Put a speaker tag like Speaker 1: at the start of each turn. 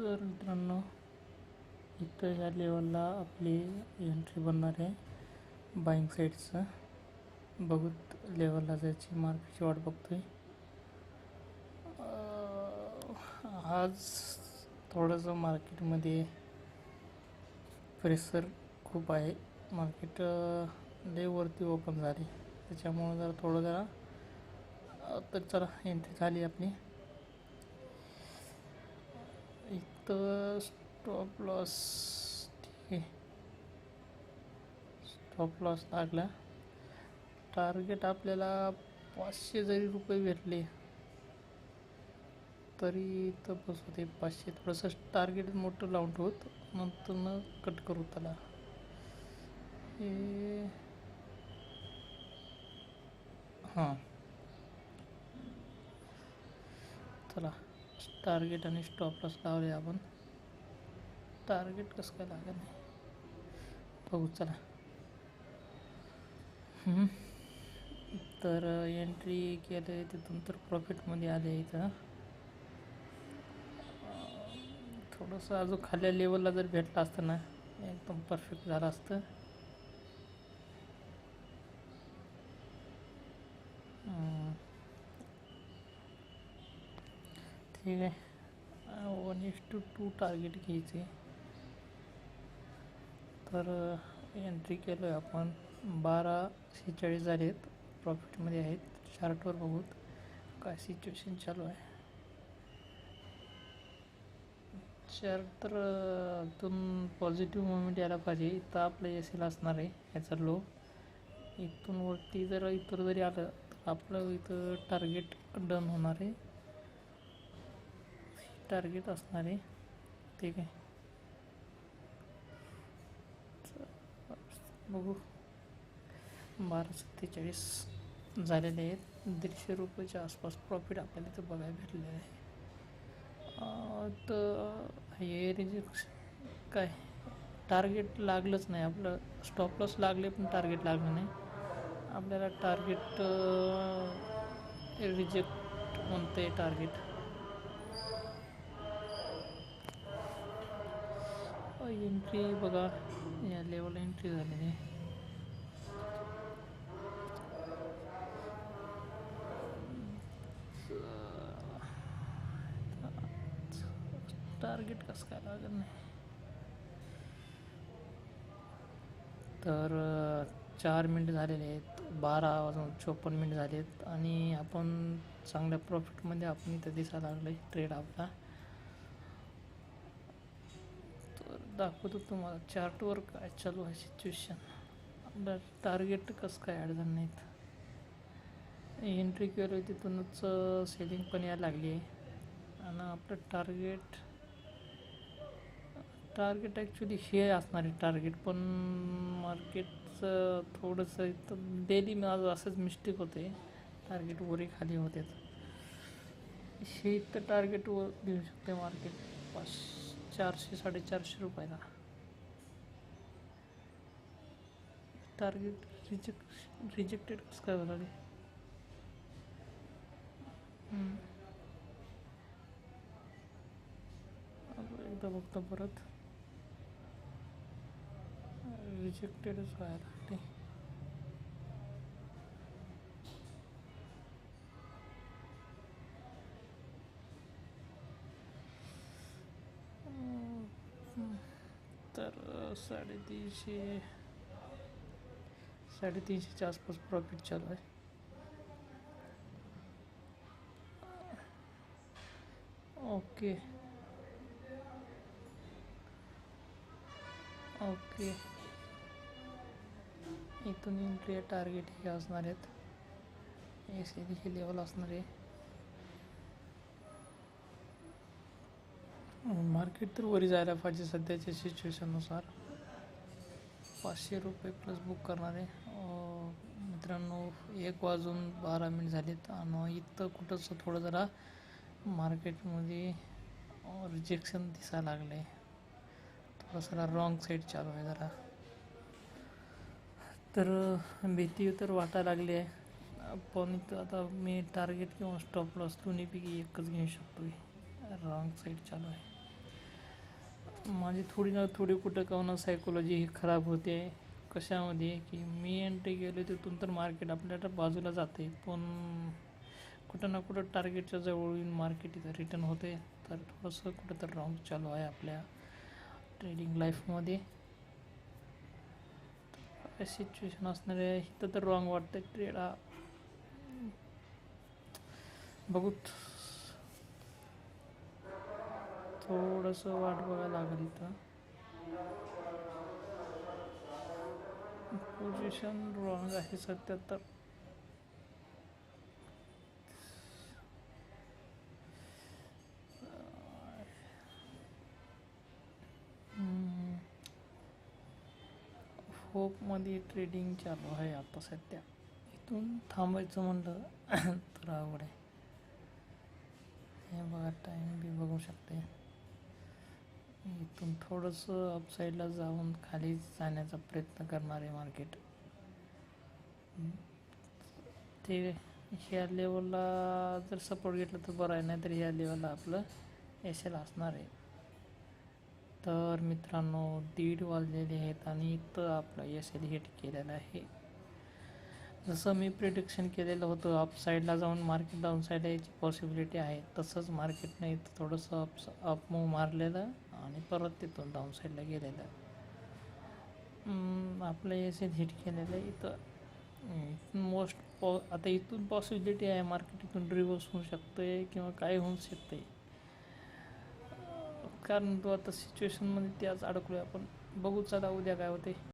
Speaker 1: तर मित्रांनो, इथं ह्या लेवलला आपली एंट्री बनणार आहे बाईंग साईडचं. बघूत लेवलला जायची मार्केटची वाट बघतोय. आज थोडंसं मार्केटमध्ये प्रेशर खूप आहे. मार्केट लय वरती ओपन झाली, त्याच्यामुळं जरा तर चला एंट्री झाली आपली. इथं स्टॉप लॉस, ठीक आहे, स्टॉप लॉस लागला. टार्गेट आपल्याला 500 जरी रुपये भेटले तरी इथं बस होते. 500 थोडंसं टार्गेट मोठं लावून ठेवत, नंतर कट करू त्याला. हे हां, चला टार्गेट आणि स्टॉप लॉस लावले आपण. टार्गेट कसं काय लागत नाही बघू, चला. तर एंट्री केलं, तिथून तर प्रॉफिटमध्ये आले. इथं थोडंसं अजून खाल्या लेवलला जर भेटलं असतं ना, एकदम परफेक्ट झालं असतं. ठीक आहे, 1:2 टार्गेट घ्यायचे. तर एंट्री केलं आहे आपण. 12:46 झालेत, प्रॉफिटमध्ये आहेत. चार्टवर बघूत काय सिच्युएशन चालू आहे. चार्ट तर इथून पॉझिटिव्ह मुवमेंट यायला पाहिजे. इथं आपलं एल असणार आहे, ह्याचा लो. इथून वरती जर इतर जरी आलं तर आपलं इथं टार्गेट डन होणार आहे. टार्गेट असणार आहे, ठीक आहे. बघू, 12:47 झालेले आहेत. 150 रुपयाच्या आसपास प्रॉफिट आपल्याला इथं बघायला भेटलेलं आहे. तर हे रिजेक्ट काय, टार्गेट लागलंच नाही आपलं. स्टॉप लॉस लागले पण टार्गेट लागलं नाही आपल्याला. टार्गेट रिजेक्ट म्हणते. टार्गेट एंट्री बघा, या लेवल एंट्री झालेली आहे. टार्गेट कसं काय लागत नाही. तर 4 मिनिट झालेले आहेत, 12:54 झाले आहेत आणि आपण चांगल्या प्रॉफिटमध्ये आपण इथं दिसायला लागलं आहे ट्रेड आपला. तर दाखवतो तुम्हाला चार्टवर काय चालू आहे सिच्युएशन. आपलं टार्गेट कसं काय अडचण नाहीत. एंट्री केलं आहे, तिथूनच सेलिंग पण यायला लागली आहे. आणि आपलं टार्गेट ॲक्च्युली हे असणार आहे टार्गेट, पण मार्केटचं थोडंसं इथं डेली माझं असंच मिस्टेक होते. टार्गेट वरी खाली होते. हे इथं टार्गेट वर घेऊ शकते मार्केट 400-450 रुपयाला. टार्गेट रिजेक्टेड कसं काय झालं. एकदा बघतो परत, रिजेक्टेडच व्हायला लागते. तर 350-350च्या आसपास प्रॉफिट चालू आहे. ओके ओके, इथून एंट्री टार्गेट हे असणार आहेत. हे लेवल असणार आहे. मार्केट तर वरी जायला पाहिजे सध्याच्या सिच्युएशननुसार. 500 रुपये प्लस बुक करणार आहे. मित्रांनो, 1:12 झालेत आणि इथं कुठंसं थोडं जरा मार्केटमध्ये रिजेक्शन दिसायला लागलं आहे. थोडंसं रॉंग साईड चालू आहे जरा. तर भीती तर वाटायला लागली आहे. पण इथं आता मी टार्गेट किंवा स्टॉप लॉस दोन्हीपैकी एकच घेऊ शकतो. रॉंग साईड चालू आहे. माझी थोडी ना थोडी कुठं का होणार सायकोलॉजी ही खराब होते. कशामध्ये की मी एंट्री गेलो तिथून तर मार्केट आपल्याला बाजूला जाते, पण कुठं ना कुठं टार्गेटच्या जवळ येऊन मार्केट इथं रिटर्न होते. तर थोडंसं कुठं तर रॉंग चालू आहे आपल्या ट्रेडिंग लाईफमध्ये. काय सिच्युएशन असणार आहे इथं तर रॉंग वाटतं ट्रेड हा. बघूत, थोडंसं वाट बघायला लागेल इथं. पोझिशन रॉंग आहे सध्या तर. होपमध्ये ट्रेडिंग चालू आहे आता सध्या. इथून थांबायचं म्हणलं तर आवड आहे. हे बघा टाईम बी बघू शकते. इथून थोडंसं अपसाईडला जाऊन खाली जाण्याचा प्रयत्न करणार आहे मार्केट. ते ह्या लेवलला जर सपोर्ट घेतला तर बरं आहे, नाहीतर ह्या लेवलला आपलं एस एल असणार आहे. तर मित्रांनो 1:30 वाजलेले आहेत आणि इथं आपलं एस एल हिट केलेलं आहे. जसं मी प्रिडिक्शन केलेलं होतं अप साईडला जाऊन मार्केट डाऊन साईडला यायची पॉसिबिलिटी आहे, तसंच मार्केटने इथं थोडंसं अप मूव मारलेलं आणि परत तिथून डाऊन साईडला गेलेलं. आपलं एस एल हिट केलेलं आहे इथं. आता इथून पॉसिबिलिटी आहे मार्केट इथून रिव्हर्स होऊ शकतं किंवा काय होऊ शकते, कारण तो आता सिच्युएशनमध्ये त्याच अडकलो आहे आपण. बघू चला उद्या काय होते.